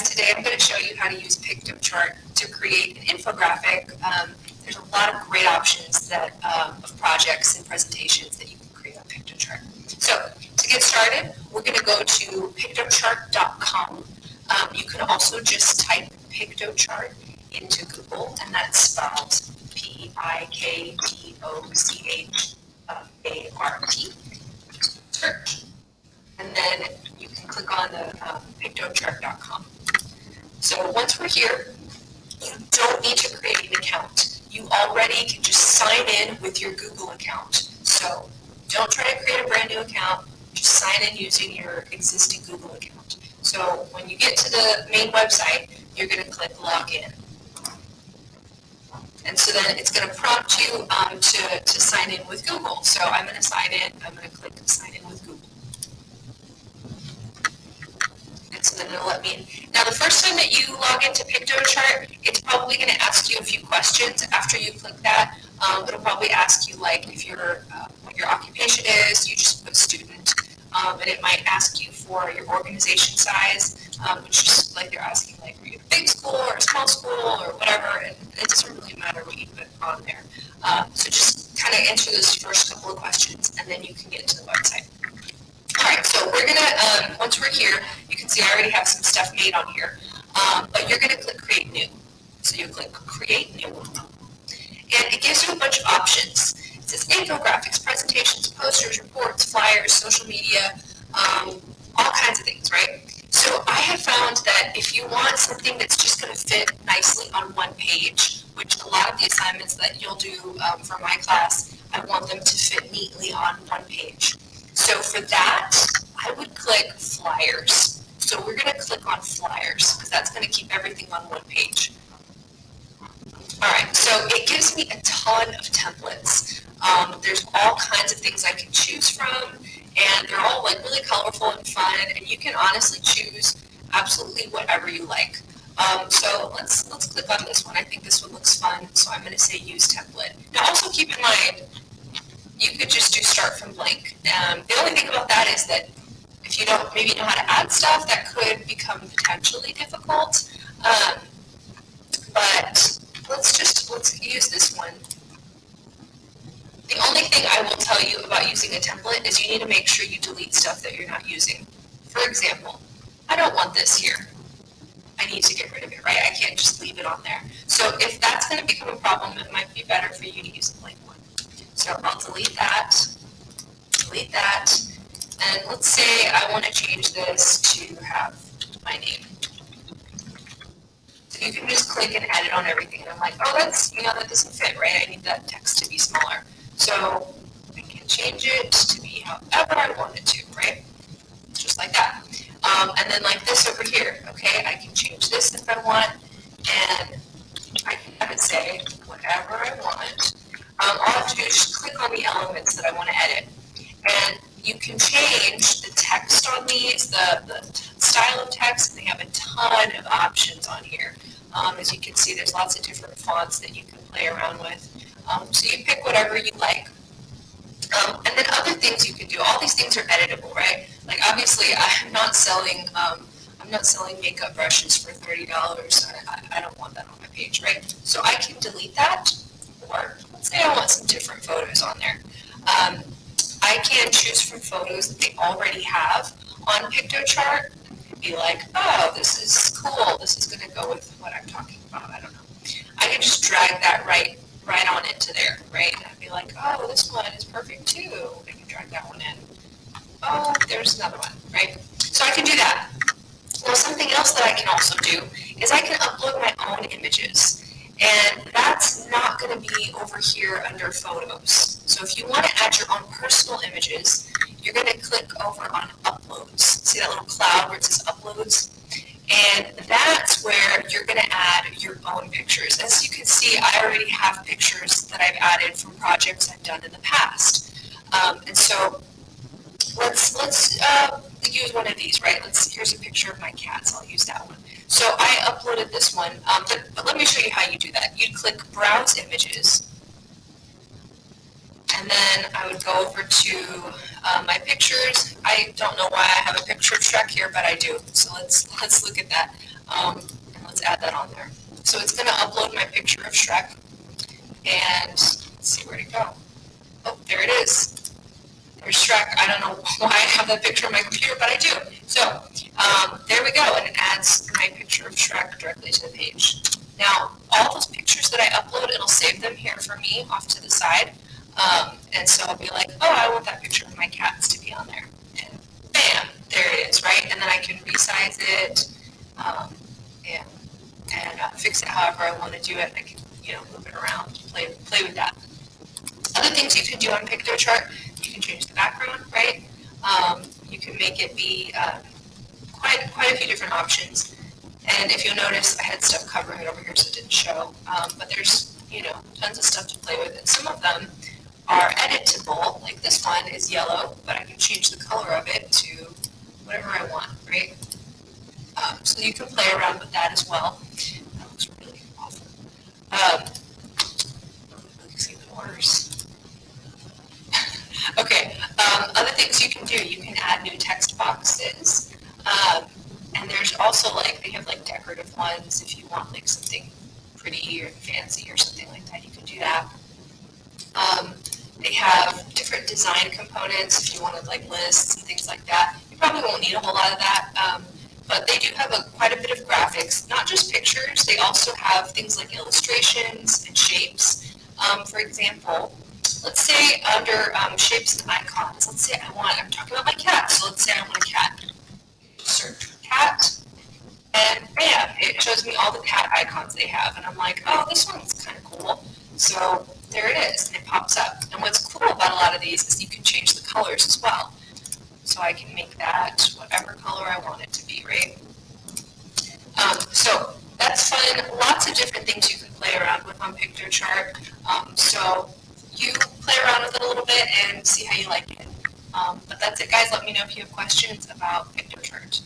guys, today I'm going to show you how to use Piktochart to create an infographic. There's a lot of great options that of projects and presentations that you can create on Piktochart. So to get started, we're going to go to piktochart.com. You can also just type Piktochart into Google, and that's spelled Piktochart. Search. And then you can click on the piktochart.com. So once we're here, you don't need to create an account. You already can just sign in with your Google account. So don't try to create a brand new account. Just sign in using your existing Google account. So when you get to the main website, you're going to click Login. And so then it's going to prompt you to sign in with Google. So I'm going to sign in. I'm going to click Sign in with Google. And so then it'll let me in. Now, the first time that you log into Piktochart, it's probably going to ask you a few questions after you click that. It'll probably ask you, like, if you're, what your occupation is. You just put student. And it might ask you for your organization size, which is like they're asking, like, are you in a big school or a small school or whatever. And it doesn't really matter what you put on there. So just kind of answer those first couple of questions, and then you can get to the website. All right, so we're going to, once we're here, you can see I already have some stuff made on here, but you're going to click Create New. So you click Create New, and it gives you a bunch of options. It says infographics, presentations, posters, reports, flyers, social media, all kinds of things, right? So I have found that if you want something that's just going to fit nicely on one page, which a lot of the assignments that you'll do for my class, I want them to fit neatly on one page. So for that, I would click Flyers. So we're going to click on Flyers because that's going to keep everything on one page. All right, so it gives me a ton of templates. There's all kinds of things I can choose from, and they're all like really colorful and fun, and you can honestly choose absolutely whatever you like. So let's click on this one. I think this one looks fun, so I'm going to say Use Template. Now also keep in mind, you could just do Start from Blank. The only thing about that is that if you don't maybe know how to add stuff, that could become potentially difficult. But let's use this one. The only thing I will tell you about using a template is you need to make sure you delete stuff that you're not using. For example, I don't want this here. I need to get rid of it, right? I can't just leave it on there. So if that's going to become a problem, it might be better for you to use a blank one. So I'll delete that, and let's say I want to change this to have my name. So you can just click and edit on everything, and I'm like, oh, that's, that doesn't fit, right? I need that text to be smaller. So I can change it to be however I want it to, right? Just like that. And then like this over here, okay, I can change this if I want, and I can have it say whatever I want. All I have to do is just click on the elements that I want to edit. And you can change the text on these, the style of text, and they have a ton of options on here. As you can see, there's lots of different fonts that you can play around with. So you pick whatever you like. And then other things you can do, all these things are editable, right? Like obviously I'm not selling makeup brushes for $30. I don't want that on my page, right? So I can delete that, or let's say I want some different photos on there. I can choose from photos that they already have on Piktochart and be like, oh, this is cool. This is going to go with what I'm talking about. I don't know. I can just drag that right on into there, right? And I'd be like, oh, this one is perfect too. I can drag that one in. Oh, there's another one, right? So I can do that. Now, something else that I can also do is I can upload my own images. And that's not going to be over here under Photos. So if you want to add your own personal images, you're going to click over on Uploads. See that little cloud where it says Uploads? And that's where you're going to add your own pictures. As you can see, I already have pictures that I've added from projects I've done in the past. And so let's use one of these, right? Here's a picture of my cats. I'll use that one. So I uploaded this one, but let me show you how you do that. You'd click Browse Images, And then I would go over to my pictures. I don't know why I have a picture of Shrek here, but I do. So let's look at that. And let's add that on there. So it's going to upload my picture of Shrek. And let's see where to go. Oh, there it is. There's Shrek. I don't know why I have that picture on my computer, but I do. So there we go. And it adds my picture of Shrek directly to the page. Now, all those pictures that I upload, it'll save them here for me off to the side. And so I'll be like, oh, I want that picture of my cats to be on there. And bam, there it is, right? And then I can resize it and fix it however I want to do it. I can, move it around, play with that. Other things you can do on Piktochart, you can change the background, right? You can make it be quite a few different options. And if you'll notice, I had stuff covering it over here so it didn't show. But there's, tons of stuff to play with. And some of them are editable. Like this one is yellow, but I can change the color of it to whatever I want, right? So you can play around with that as well. That looks really awful. It looks even worse. Okay, other things you can do, you can add new text boxes. And there's also they have decorative ones if you want something pretty or fancy or something like that, you can do that. They have different design components if you wanted lists and things like that. You probably won't need a whole lot of that, but they do have quite a bit of graphics, not just pictures. They also have things like illustrations and shapes. For example, let's say under shapes and icons, let's say I'm talking about my cat, so let's say I want a cat. Search for cat, and bam, it shows me all the cat icons they have, and I'm like, oh, this one's kind of cool. So there it is, and it pops up. And what's cool about a lot of these is you can change the colors as well. So I can make that whatever color I want it to be, right? So that's fun. Lots of different things you can play around with on Piktochart. So you play around with it a little bit and see how you like it. But that's it, guys. Let me know if you have questions about Piktochart.